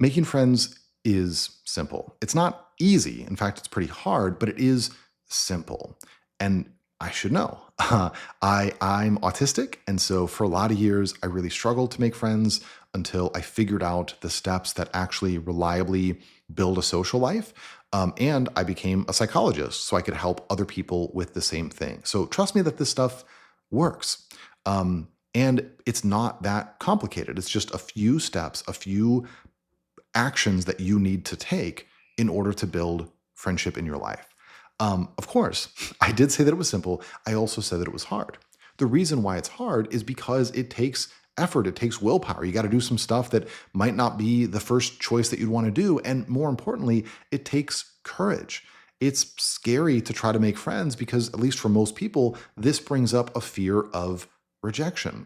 Making friends is simple. It's not easy. In fact, it's pretty hard, but it is simple. And I should know. I'm autistic, and so for a lot of years, I really struggled to make friends until I figured out the steps that actually reliably build a social life. And I became a psychologist so I could help other people with the same thing. So trust me that this stuff works. And it's not that complicated. It's just a few steps, a few actions that you need to take in order to build friendship in your life. Of course, I did say that it was simple. I also said that it was hard. The reason why it's hard is because it takes effort, it takes willpower. You got to do some stuff that might not be the first choice that you'd want to do. And more importantly, it takes courage. It's scary to try to make friends because, at least for most people, this brings up a fear of rejection.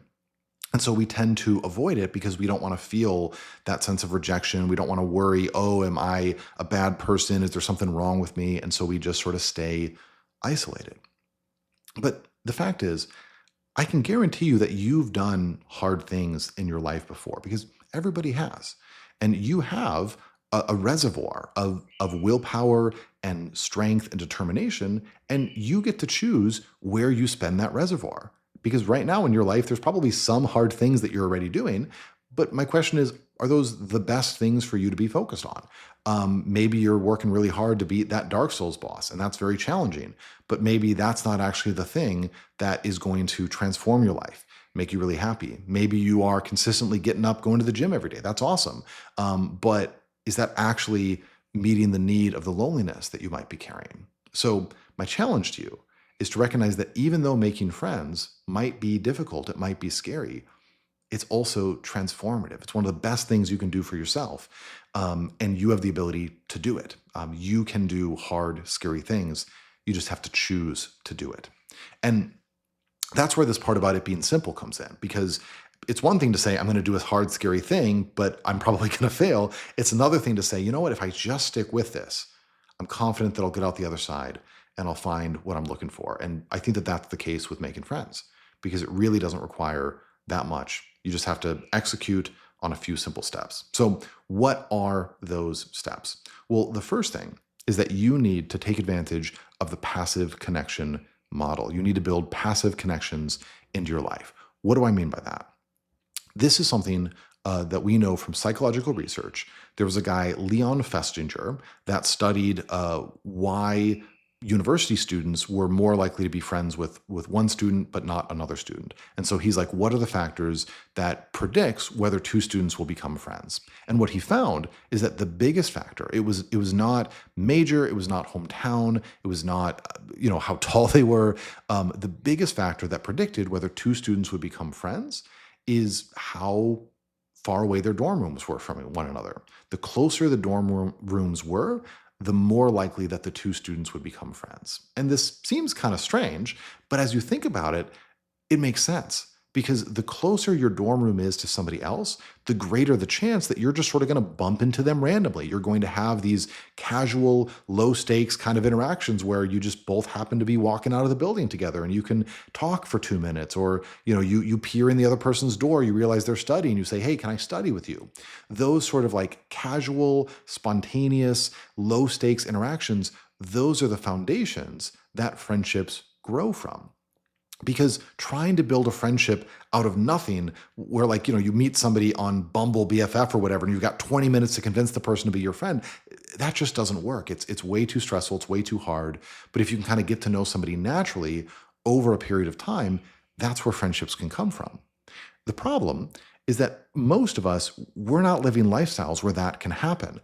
And so we tend to avoid it because we don't want to feel that sense of rejection. We don't want to worry, oh, am I a bad person? Is there something wrong with me? And so we just sort of stay isolated. But the fact is, I can guarantee you that you've done hard things in your life before because everybody has. And you have a reservoir of willpower and strength and determination, and you get to choose where you spend that reservoir. Because right now in your life, there's probably some hard things that you're already doing. But my question is, are those the best things for you to be focused on? Maybe you're working really hard to beat that Dark Souls boss, and that's very challenging. But maybe that's not actually the thing that is going to transform your life, make you really happy. Maybe you are consistently getting up, going to the gym every day. That's awesome. But is that actually meeting the need of the loneliness that you might be carrying? So, my challenge to you is to recognize that even though making friends might be difficult, it might be scary, it's also transformative. It's one of the best things you can do for yourself. And you have the ability to do it. You can do hard, scary things. You just have to choose to do it. And that's where this part about it being simple comes in, because it's one thing to say, I'm going to do a hard, scary thing, but I'm probably going to fail. It's another thing to say, you know what, if I just stick with this, I'm confident that I'll get out the other side and I'll find what I'm looking for. And I think that that's the case with making friends because it really doesn't require that much. You just have to execute on a few simple steps. So, what are those steps? Well, the first thing is that you need to take advantage of the passive connection model. You need to build passive connections into your life. What do I mean by that? This is something that we know from psychological research. There was a guy, Leon Festinger, that studied why university students were more likely to be friends with one student but not another student. And so he's like, what are the factors that predicts whether two students will become friends? And what he found is that the biggest factor, it was not major, it was not hometown, it was not how tall they were. The biggest factor that predicted whether two students would become friends is how far away their dorm rooms were from one another. The closer the rooms were, the more likely that the two students would become friends. And this seems kind of strange, but as you think about it, it makes sense because the closer your dorm room is to somebody else, the greater the chance that you're just sort of going to bump into them randomly. You're going to have these casual, low stakes kind of interactions where you just both happen to be walking out of the building together and you can talk for 2 minutes, or you peer in the other person's door, you realize they're studying, you say, "Hey, can I study with you?" Those sort of like casual, spontaneous, low stakes interactions, those are the foundations that friendships grow from. Because trying to build a friendship out of nothing, where like, you meet somebody on Bumble BFF or whatever, and you've got 20 minutes to convince the person to be your friend, that just doesn't work. It's way too stressful. It's way too hard. But if you can kind of get to know somebody naturally over a period of time, that's where friendships can come from. The problem is that most of us, we're not living lifestyles where that can happen.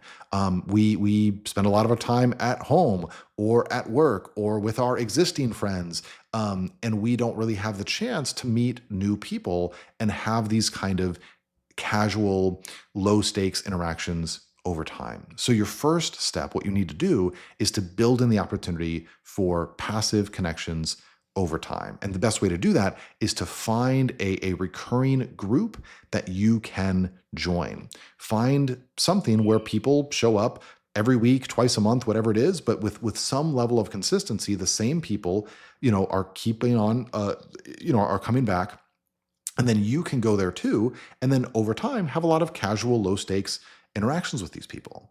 We spend a lot of our time at home or at work or with our existing friends, and we don't really have the chance to meet new people and have these kind of casual, low stakes interactions over time. So, your first step, what you need to do is to build in the opportunity for passive connections over time. And the best way to do that is to find a recurring group that you can join. Find something where people show up every week, twice a month, whatever it is, but with some level of consistency, the same people, are keeping on, are coming back. And then you can go there too. And then over time, have a lot of casual, low stakes interactions with these people.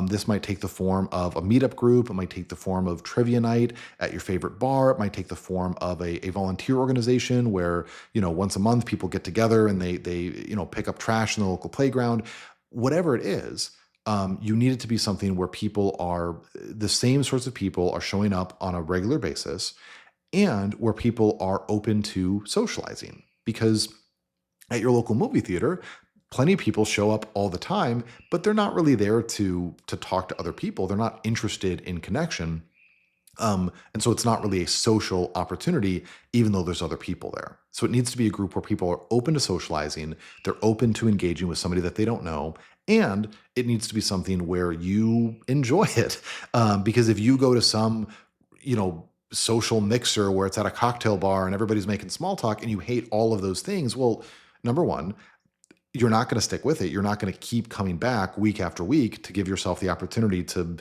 This might take the form of a meetup group. It might take the form of trivia night at your favorite bar. It might take the form of a volunteer organization where, once a month people get together and they pick up trash in the local playground. Whatever it is, you need it to be something where people are the same sorts of people are showing up on a regular basis and where people are open to socializing. Because at your local movie theater, plenty of people show up all the time, but they're not really there to talk to other people. They're not interested in connection. And so it's not really a social opportunity, even though there's other people there. So it needs to be a group where people are open to socializing, they're open to engaging with somebody that they don't know, and it needs to be something where you enjoy it. Because if you go to some, social mixer where it's at a cocktail bar and everybody's making small talk and you hate all of those things, well, number one, you're not going to stick with it. You're not going to keep coming back week after week to give yourself the opportunity to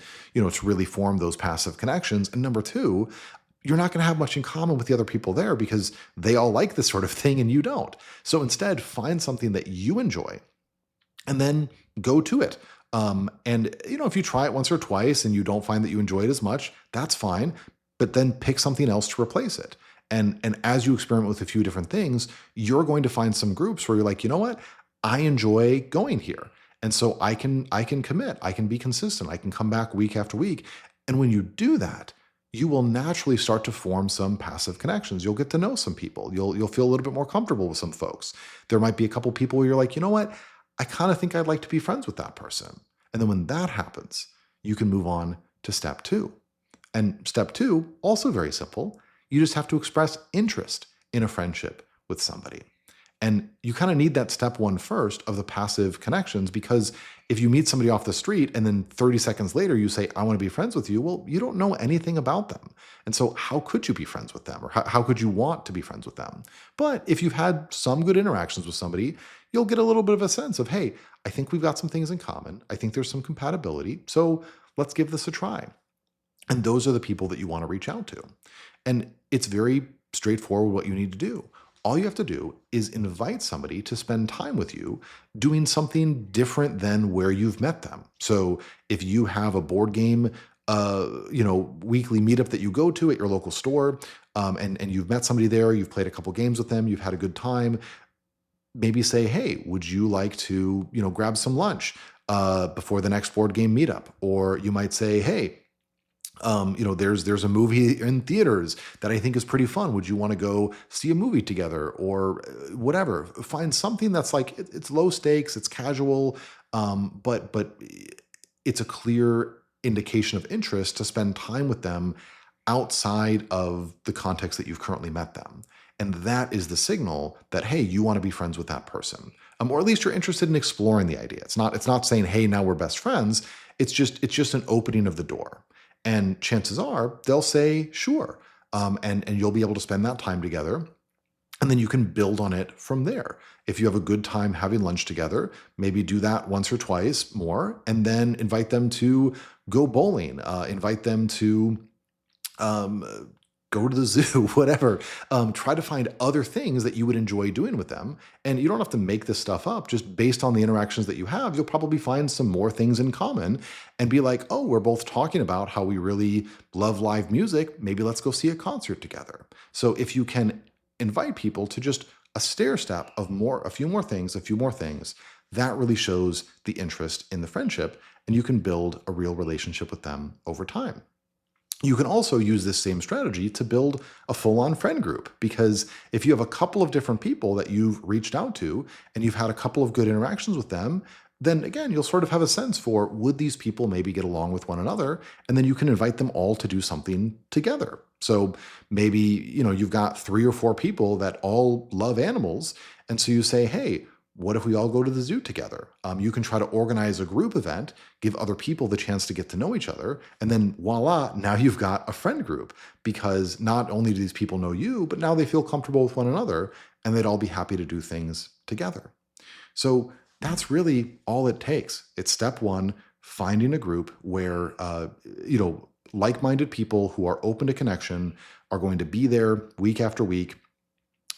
really form those passive connections. And number two, you're not going to have much in common with the other people there because they all like this sort of thing and you don't. So instead, find something that you enjoy and then go to it. If you try it once or twice and you don't find that you enjoy it as much, that's fine. But then pick something else to replace it. And as you experiment with a few different things, you're going to find some groups where you're like, you know what? I enjoy going here. And so I can commit. I can be consistent. I can come back week after week. And when you do that, you will naturally start to form some passive connections. You'll get to know some people. You'll feel a little bit more comfortable with some folks. There might be a couple people where you're like, you know what? I kind of think I'd like to be friends with that person. And then when that happens, you can move on to step two. And step two, also very simple. You just have to express interest in a friendship with somebody. And you kind of need that step one first of the passive connections, because if you meet somebody off the street and then 30 seconds later you say, I want to be friends with you, well, you don't know anything about them. And so how could you be friends with them, or how could you want to be friends with them? But if you've had some good interactions with somebody, you'll get a little bit of a sense of, hey, I think we've got some things in common. I think there's some compatibility. So let's give this a try. And those are the people that you want to reach out to. And it's very straightforward what you need to do. All you have to do is invite somebody to spend time with you doing something different than where you've met them. So if you have a board game, weekly meetup that you go to at your local store, and you've met somebody there, you've played a couple games with them, you've had a good time, maybe say, hey, would you like to, grab some lunch before the next board game meetup? Or you might say, hey, there's a movie in theaters that I think is pretty fun. Would you want to go see a movie together, or whatever? Find something that's like it's low stakes, it's casual, but it's a clear indication of interest to spend time with them outside of the context that you've currently met them. And that is the signal that, hey, you want to be friends with that person, or at least you're interested in exploring the idea. It's not saying, hey, now we're best friends. It's just an opening of the door. And chances are they'll say, sure. And you'll be able to spend that time together. And then you can build on it from there. If you have a good time having lunch together, maybe do that once or twice more, and then invite them to go bowling, invite them to go to the zoo, whatever. Try to find other things that you would enjoy doing with them. And you don't have to make this stuff up. Just based on the interactions that you have, you'll probably find some more things in common and be like, oh, we're both talking about how we really love live music. Maybe let's go see a concert together. So if you can invite people to just a stair step of a few more things, that really shows the interest in the friendship, and you can build a real relationship with them over time. You can also use this same strategy to build a full-on friend group, because if you have a couple of different people that you've reached out to and you've had a couple of good interactions with them, then again, you'll sort of have a sense for, would these people maybe get along with one another? And then you can invite them all to do something together. So maybe, you've got 3 or 4 people that all love animals. And so you say, hey, what if we all go to the zoo together? You can try to organize a group event, give other people the chance to get to know each other, and then voila, now you've got a friend group, because not only do these people know you, but now they feel comfortable with one another, and they'd all be happy to do things together. So that's really all it takes. It's step one, finding a group where, like-minded people who are open to connection are going to be there week after week,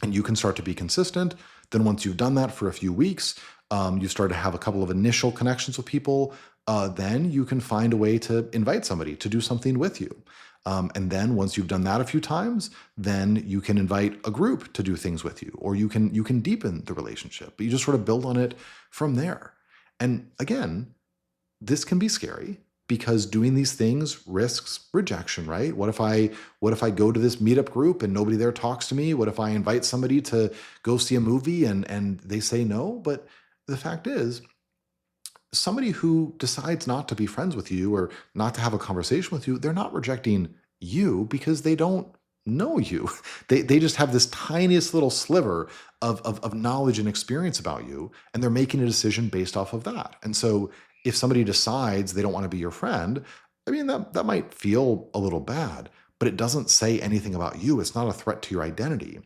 and you can start to be consistent. Then once you've done that for a few weeks, you start to have a couple of initial connections with people, then you can find a way to invite somebody to do something with you. And then once you've done that a few times, then you can invite a group to do things with you, or you can deepen the relationship. But you just sort of build on it from there. And again, this can be scary because doing these things risks rejection, right? What if I go to this meetup group and nobody there talks to me? What if I invite somebody to go see a movie and they say no? But the fact is, somebody who decides not to be friends with you or not to have a conversation with you, they're not rejecting you because they don't know you. They just have this tiniest little sliver of knowledge and experience about you, and they're making a decision based off of that. And so if somebody decides they don't want to be your friend, I mean that might feel a little bad, but it doesn't say anything about you. It's not a threat to your identity.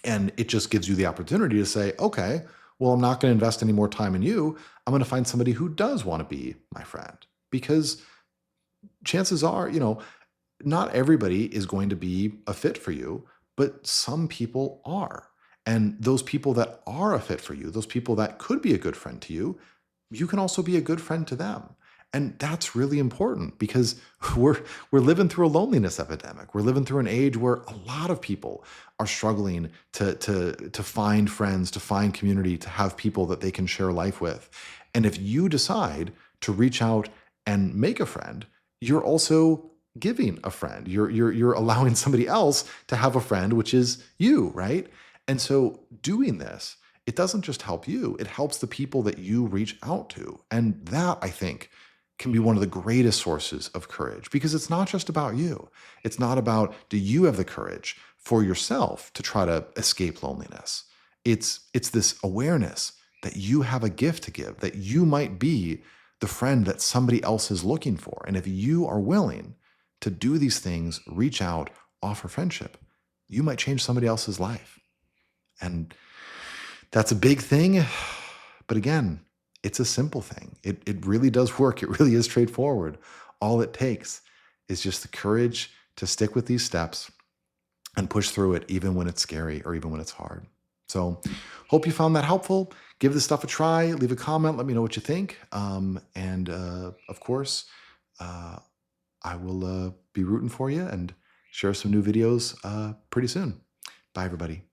And it just gives you the opportunity to say, okay, well, I'm not going to invest any more time in you. I'm going to find somebody who does want to be my friend. Because chances are, not everybody is going to be a fit for you, but some people are. And those people that are a fit for you, those people that could be a good friend to you, you can also be a good friend to them. And that's really important because we're living through a loneliness epidemic. We're living through an age where a lot of people are struggling to find friends, to find community, to have people that they can share life with. And if you decide to reach out and make a friend, you're also giving a friend. You're allowing somebody else to have a friend, which is you, right? And so doing this, it doesn't just help you, it helps the people that you reach out to. And that, I think, can be one of the greatest sources of courage because it's not just about you. It's not about do you have the courage for yourself to try to escape loneliness. It's this awareness that you have a gift to give, that you might be the friend that somebody else is looking for. And if you are willing to do these things, reach out, offer friendship, you might change somebody else's life. And that's a big thing. But again, it's a simple thing. It really does work. It really is straightforward. All it takes is just the courage to stick with these steps and push through it, even when it's scary or even when it's hard. So, hope you found that helpful. Give this stuff a try. Leave a comment. Let me know what you think. And of course, uh, I will be rooting for you and share some new videos pretty soon. Bye, everybody.